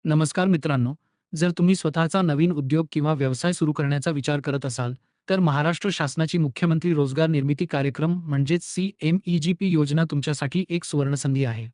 नमस्कार मित्रांनो, जर तुम्ही स्वतःचा नवीन उद्योग किंवा व्यवसाय सुरू करण्याचा विचार करत असाल, तर महाराष्ट्र शासनाची मुख्यमंत्री रोजगार निर्मिती कार्यक्रम म्हणजेच CMEGP योजना तुमच्यासाठी एक सुवर्णसंधी आहे.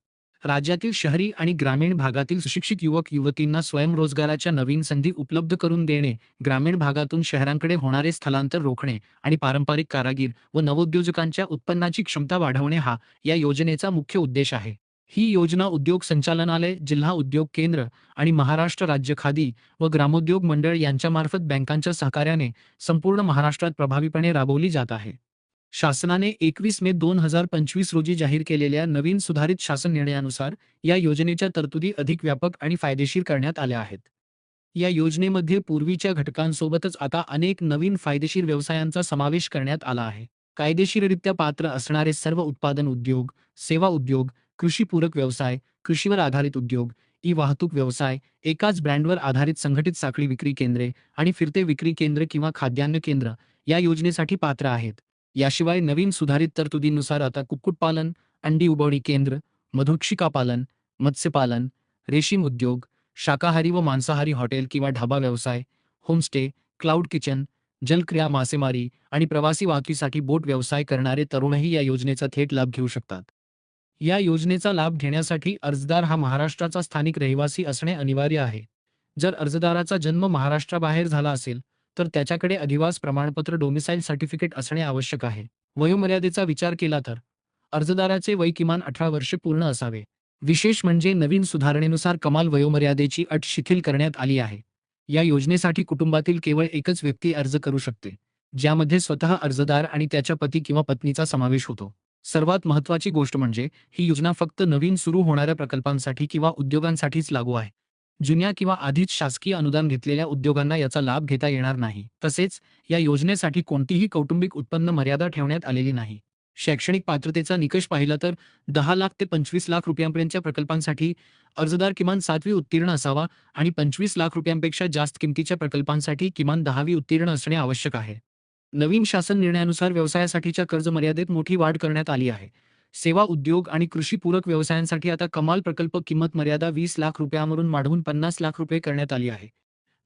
राज्यातील शहरी आणि ग्रामीण भागातील सुशिक्षित युवक-युवतींना स्वयंरोजगाराच्या नवीन संधी उपलब्ध करून देणे, ग्रामीण भागातून शहरांकडे होणारे स्थलांतर रोखणे आणि पारंपरिक कारागीर व नवोद्योजकांच्या उत्पन्नाची क्षमता वाढवणे हा या योजनेचा मुख्य उद्देश आहे. ही योजना उद्योग संचालनालय, जिल्हा उद्योग केंद्र आणि महाराष्ट्र राज्य खादी व ग्रामोद्योग मंडळ यांच्यामार्फत बँकांच्या सहकार्याने संपूर्ण महाराष्ट्रात प्रभावीपणे राबवली जात आहे. शासनाने 21 मे 2025 रोजी जाहीर केलेल्या नवीन सुधारित शासन निर्णयानुसार या योजनेच्या तरतुदी अधिक व्यापक आणि फायदेशीर करण्यात आल्या आहेत. या योजनेमध्ये पूर्वीच्या घटकांसोबतच आता अनेक नवीन फायदेशीर व्यवसायांचा समावेश करण्यात आला आहे. कायदेशीररित्या पात्र असणारे सर्व उत्पादन उद्योग, सेवा उद्योग, कृषीपूरक व्यवसाय, कृषीवर आधारित उद्योग, वाहतूक व्यवसाय, एकाच ब्रँडवर आधारित संघटित साखळी विक्री केंद्रे आणि फिरते विक्री केंद्र किंवा खाद्यान्न केंद्र या योजनेसाठी पात्र आहेत. याशिवाय नवीन सुधारित तरतुदींनुसार आता कुक्कुटपालन, अंडी उबवणी केंद्र, मधुमक्षिका पालन, मत्स्यपालन, रेशीम उद्योग, शाकाहारी व मांसाहारी हॉटेल किंवा ढाबा व्यवसाय, होमस्टे, क्लाउड किचन, जलक्रिया मासेमारी आणि प्रवासी वाहतुकीसाठी बोट व्यवसाय करणारे तरुणही या योजनेचा थेट लाभ घेऊ शकतात. या योजनेचा लाभ घेण्यासाठी अर्जदार हा महाराष्ट्राचा स्थानिक रहिवासी असणे अनिवार्य आहे. जर अर्जदाराचा जन्म महाराष्ट्राबाहेर झाला असेल, तर त्याच्याकडे अधिवास प्रमाणपत्र डोमिसाईल सर्टिफिकेट असणे आवश्यक आहे. वयोमर्यादेचा विचार केला तर अर्जदाराचे वय किमान 18 वर्षे पूर्ण असावे. विशेष म्हणजे नवीन सुधारणेनुसार कमाल वयोमर्यादेची अट शिथिल करण्यात आली आहे. या योजनेसाठी कुटुंबातील केवळ एकच व्यक्ती अर्ज करू शकते, ज्यामध्ये स्वतः अर्जदार आणि त्याच्या पती किंवा पत्नीचा समावेश होतो. सर्वात महत्त्वाची गोष्ट म्हणजे ही योजना फक्त नवीन सुरू होणाऱ्या प्रकल्पांसाठी किंवा उद्योगांसाठीच लागू आहे. जुन्या किंवा आधीच शासकीय अनुदान घेतलेल्या उद्योगांना याचा लाभ घेता येणार नाही. तसेच या योजनेसाठी कोणतीही कौटुंबिक उत्पन्न मर्यादा ठेवण्यात आलेली नाही. शैक्षणिक पात्रतेचा निकष पाहिला तर 10 लाख ते 25 लाख रुपयांपर्यंतच्या प्रकल्पांसाठी अर्जदार किमान 7वी उत्तीर्ण असावा आणि 25 लाख रुपयांपेक्षा जास्त किमतीच्या प्रकल्पांसाठी किमान 10वी उत्तीर्ण असणे आवश्यक आहे. नवीन शासन निर्णयानुसार व्यवसायासाठीच्या कर्ज मर्यादेत मोठी वाढ करण्यात आली आहे. सेवा उद्योग आणि कृषीपूरक व्यवसायांसाठी आता कमाल प्रकल्प किंमत मर्यादा 20 लाख रुपयांवरून वाढवून 50 लाख रुपये करण्यात आली आहे.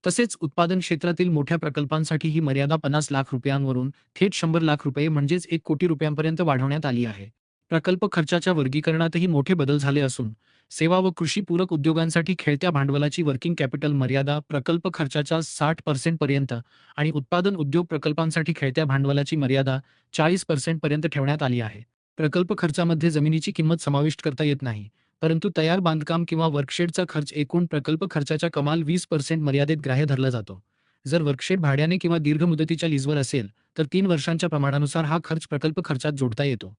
तसेच उत्पादन क्षेत्रातील मोठ्या प्रकल्पांसाठी ही मर्यादा 50 लाख रुपयांवरून थेट 100 लाख रुपये म्हणजेच 1 कोटी रुपयांपर्यंत वाढवण्यात आली आहे. प्रकल्प खर्चाच्या वर्गीकरणातही मोठे बदल झाले असून सेवा व कृषीपूरक उद्योगांसाठी खेळत्या भांडवलाची वर्किंग कॅपिटल मर्यादा प्रकल्प खर्चाच्या 60% पर्यंत आणि उत्पादन उद्योग प्रकल्पांसाठी खेळत्या भांडवलाची मर्यादा 40% पर्यंत ठेवण्यात आली आहे. प्रकल्प खर्चामध्ये जमिनीची किंमत समाविष्ट करता येत नाही, परंतु तयार बांधकाम किंवा वर्कशेडचा खर्च एकूण प्रकल्प खर्चाच्या कमाल 20% मर्यादेत ग्राह्य धरला जातो. जर वर्कशेड भाड्याने किंवा दीर्घ मुदतीच्या लीजवर असेल, तर 3 वर्षांच्या प्रमाणानुसार हा खर्च प्रकल्प खर्चात जोडता येतो.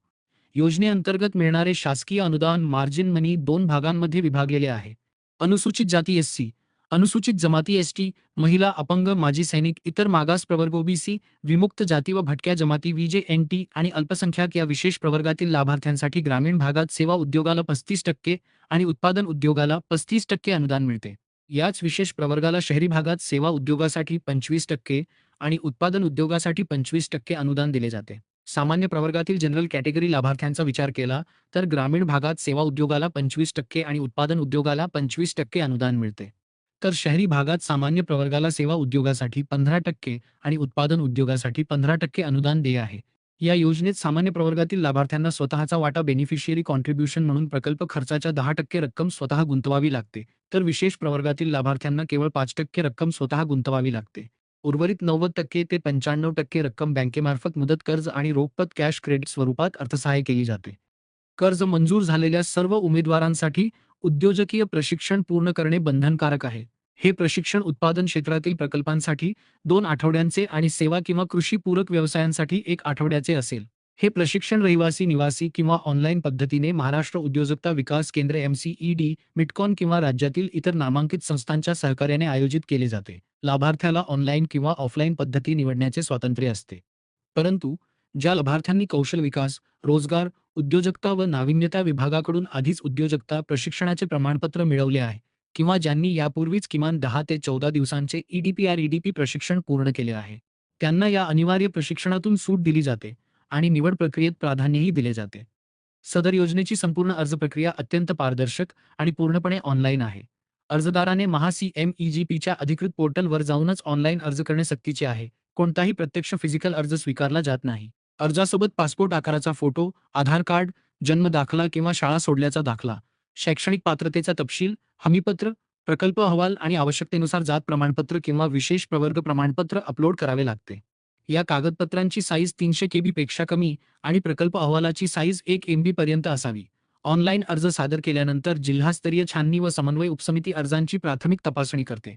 योजनेअंतर्गत मिळणारे शासकीय अनुदान मार्जिन मनी 2 भागांमध्ये विभागलेले आहे. अनुसूचित जाती SC, अनुसूचित जमाती ST, महिला, अपंग, माजी सैनिक, इतर मागास प्रवर्ग OBC, विमुक्त जाती व भटक्या जमाती VJNT आणि अल्पसंख्याक या विशेष प्रवर्गातील लाभार्थ्यांसाठी ग्रामीण भागात सेवा उद्योगाला 35% आणि उत्पादन उद्योगाला 35% अनुदान मिळते. याच विशेष प्रवर्गाला शहरी भागात सेवा उद्योगासाठी 25% आणि उत्पादन उद्योगासाठी 25% अनुदान दिले जाते. सामान्य प्रवर्गातील जनरल कॅटेगरी लाभार्थ्यांचा विचार केला तर ग्रामीण भागात सेवा उद्योगाला 25% आणि उत्पादन उद्योगाला 25% अनुदान मिळते. तर शहरी भागात सामान्य प्रवर्गाला सेवा उद्योगासाठी 15% आणि उत्पादन उद्योगासाठी 15% अनुदान देय आहे. या योजनेत सामान्य प्रवर्गातील लाभार्थ्यांना स्वतःचा वाटा बेनिफिशियरी कॉन्ट्रिब्युशन म्हणून प्रकल्प खर्चाच्या 10% रक्कम स्वतः गुंतवावी लागते, तर विशेष प्रवर्गातील लाभार्थ्यांना केवळ 5% रक्कम स्वतः गुंतवावी लागते. उर्वरित 90% ते 95% रक्कम बँकेमार्फत मुदत कर्ज आणि रोखपत कॅश क्रेडिट स्वरूपात अर्थसहाय्य केली जाते. कर्ज मंजूर झालेल्या सर्व उमेदवारांसाठी उद्योजकीय प्रशिक्षण पूर्ण करणे बंधनकारक आहे. हे प्रशिक्षण उत्पादन क्षेत्रातील प्रकल्पांसाठी 2 आठवड्यांचे आणि सेवा किंवा कृषी पूरक व्यवसायांसाठी 1 आठवड्याचे असेल. हे प्रशिक्षण रहिवासी निवासी किंवा ऑनलाईन पद्धतीने महाराष्ट्र उद्योजकता विकास केंद्र MCED, मिटकॉन किंवा राज्यातील इतर नामांकित संस्थांच्या सहकार्याने आयोजित केले जाते. लाभार्थ्याला ऑनलाईन किंवा ऑफलाईन पद्धती निवडण्याचे स्वातंत्र्य असते. परंतु ज्या लाभार्थ्यांनी कौशल विकास, रोजगार, उद्योजकता व नाविन्यता विभागाकडून आधीच उद्योजकता प्रशिक्षणाचे प्रमाणपत्र मिळवले आहे किंवा ज्यांनी यापूर्वीच किमान 10 ते 14 दिवसांचे EDPR/EDP प्रशिक्षण पूर्ण केले आहे, त्यांना या अनिवार्य प्रशिक्षणातून सूट दिली जाते आणि निवड प्रक्रियेत प्राधान्यही दिले जाते. सदर योजनेची संपूर्ण अर्ज प्रक्रिया अत्यंत पारदर्शक आणि पूर्णपणे ऑनलाईन आहे. अर्जदाराने MHA-CMEGPच्या अधिकृत पोर्टलवर जाऊनच ऑनलाईन अर्ज करणे सक्तीचे आहे. कोणताही प्रत्यक्ष फिजिकल अर्ज स्वीकारला जात नाही. अर्जासोबत पासपोर्ट आकाराचा फोटो, आधार कार्ड, जन्म दाखला किंवा शाळा सोडल्याचा दाखला, शैक्षणिक पात्रतेचा तपशील, हमीपत्र, प्रकल्प अहवाल आणि आवश्यकतेनुसार जात प्रमाणपत्र किंवा विशेष प्रवर्ग प्रमाणपत्र अपलोड करावे लागते. या कागदपत्रांची साईज 300 KB पेक्षा कमी आणि प्रकल्प अहवालाची साईज 1 MB पर्यंत असावी. ऑनलाईन अर्ज सादर केल्यानंतर जिल्हास्तरीय छाननी व समन्वय उपसमिती अर्जांची प्राथमिक तपासणी करते.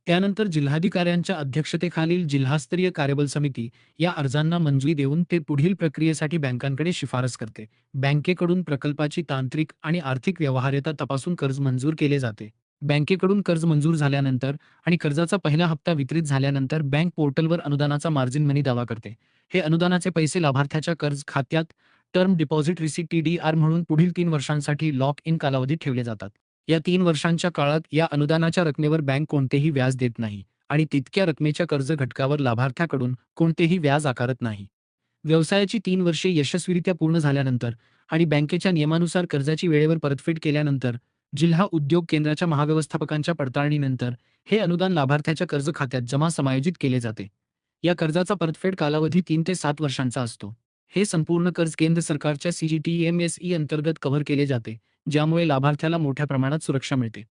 त्यानंतर जिल्हाधिकाऱ्यांच्या अध्यक्षतेखालील जिल्हास्तरीय कार्यबल समिती या अर्जांना मंजुरी देऊन ते पुढील प्रक्रियेसाठी बँकांकडे शिफारस करते. बँकेकडून प्रकल्पाची तांत्रिक आणि आर्थिक व्यवहार्यता तपासून कर्ज मंजूर केले जाते. बँकेकडून कर्ज मंजूर झाल्यानंतर आणि कर्जाचा पहिला हप्ता वितरित झाल्यानंतर बँक पोर्टलवर अनुदानाचा मार्जिन मनी दावा करते. हे अनुदानाचे पैसे लाभार्थ्याच्या कर्ज खात्यात टर्म डिपॉझिट रिसीट TDR म्हणून पुढील 3 वर्षांसाठी लॉक इन कालावधीत ठेवले जातात. या 3 वर्षांच्या काळात या अनुदानाच्या रकमेवर बँक कोणतेही व्याज देत नाही आणि तितक्या रकमेच्या कर्ज घटकावर लाभार्थ्याकडून कोणतेही व्याज आकारत नाही. व्यवसायाची 3 वर्षे यशस्वीरित्या पूर्ण झाल्यानंतर आणि बँकेच्या नियमानुसार कर्जाची वेळेवर परतफेड केल्यानंतर जिल्हा उद्योग केंद्राच्या महाव्यवस्थापकांच्या पडताळणीनंतर हे अनुदान लाभार्थ्याच्या कर्ज खात्यात जमा समायोजित केले जाते. या कर्जाचा परतफेड कालावधी 3 ते 7 वर्षांचा असतो. हे संपूर्ण कर्ज केंद्र सरकारच्या CGTMSE अंतर्गत कव्हर केले जाते, ज्यामुळे लाभार्थ्याला मोठ्या प्रमाणात सुरक्षा मिळते.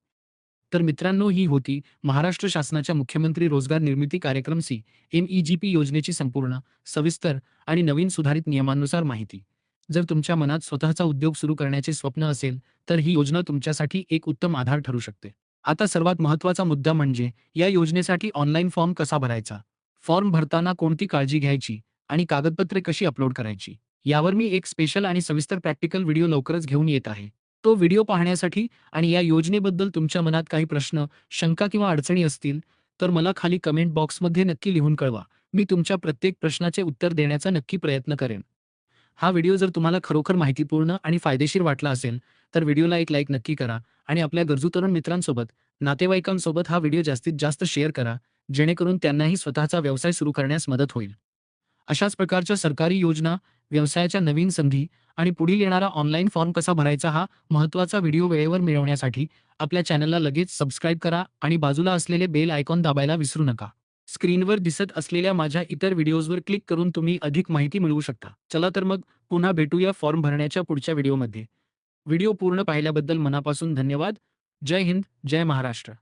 तर मित्रांनो, ही होती महाराष्ट्र शासनाच्या मुख्यमंत्री रोजगार निर्मिती कार्यक्रम MEGP योजनेची संपूर्ण, सविस्तर आणि नवीन सुधारित नियमांनुसार माहिती. जर तुमच्या मनात स्वतःचा उद्योग सुरू करण्याचे स्वप्न असेल, तर ही योजना तुमच्यासाठी एक उत्तम आधार ठरू शकते. आता सर्वात महत्त्वाचा मुद्दा म्हणजे या योजनेसाठी ऑनलाईन फॉर्म कसा भरायचा, फॉर्म भरताना कोणती काळजी घ्यायची आणि कागदपत्रे कशी अपलोड करायची, यावर मी एक स्पेशल आणि सविस्तर प्रॅक्टिकल व्हिडिओ लवकरच घेऊन येत आहे. तो व्हिडिओ पाहण्यासाठी आणि या योजनेबद्दल तुमच्या मनात काही प्रश्न, शंका किंवा अडचणी असतील, तर मला खाली कमेंट बॉक्समध्ये नक्की लिहून कळवा. मी तुमच्या प्रत्येक प्रश्नाचे उत्तर देण्याचा नक्की प्रयत्न करेन. हा व्हिडिओ जर तुम्हाला खरोखर माहितीपूर्ण आणि फायदेशीर वाटला असेल, तर व्हिडिओला एक लाईक नक्की करा आणि आपल्या गरजू तरुण मित्रांसोबत, नातेवाईकांसोबत हा व्हिडिओ जास्तीत जास्त शेअर करा, जेणेकरून त्यांनाही स्वतःचा व्यवसाय सुरू करण्यास मदत होईल. अशाच प्रकारच्या सरकारी योजना, व्यवसायाच्या नवीन संधी आणि पुढील येणारा ऑनलाईन फॉर्म कसा भरायचा हा महत्त्वाचा व्हिडिओ वेळेवर मिळवण्यासाठी आपल्या चॅनलला लगेच सबस्क्राईब करा आणि बाजूला असलेले बेल आयकॉन दाबायला विसरू नका. स्क्रीनवर दिसत असलेल्या माझ्या इतर व्हिडिओजवर क्लिक करून तुम्ही अधिक माहिती मिळवू शकता. चला तर मग पुन्हा भेटूया फॉर्म भरण्याच्या पुढच्या व्हिडिओमध्ये. व्हिडिओ पूर्ण पाहिल्याबद्दल मनापासून धन्यवाद. जय हिंद, जय महाराष्ट्र.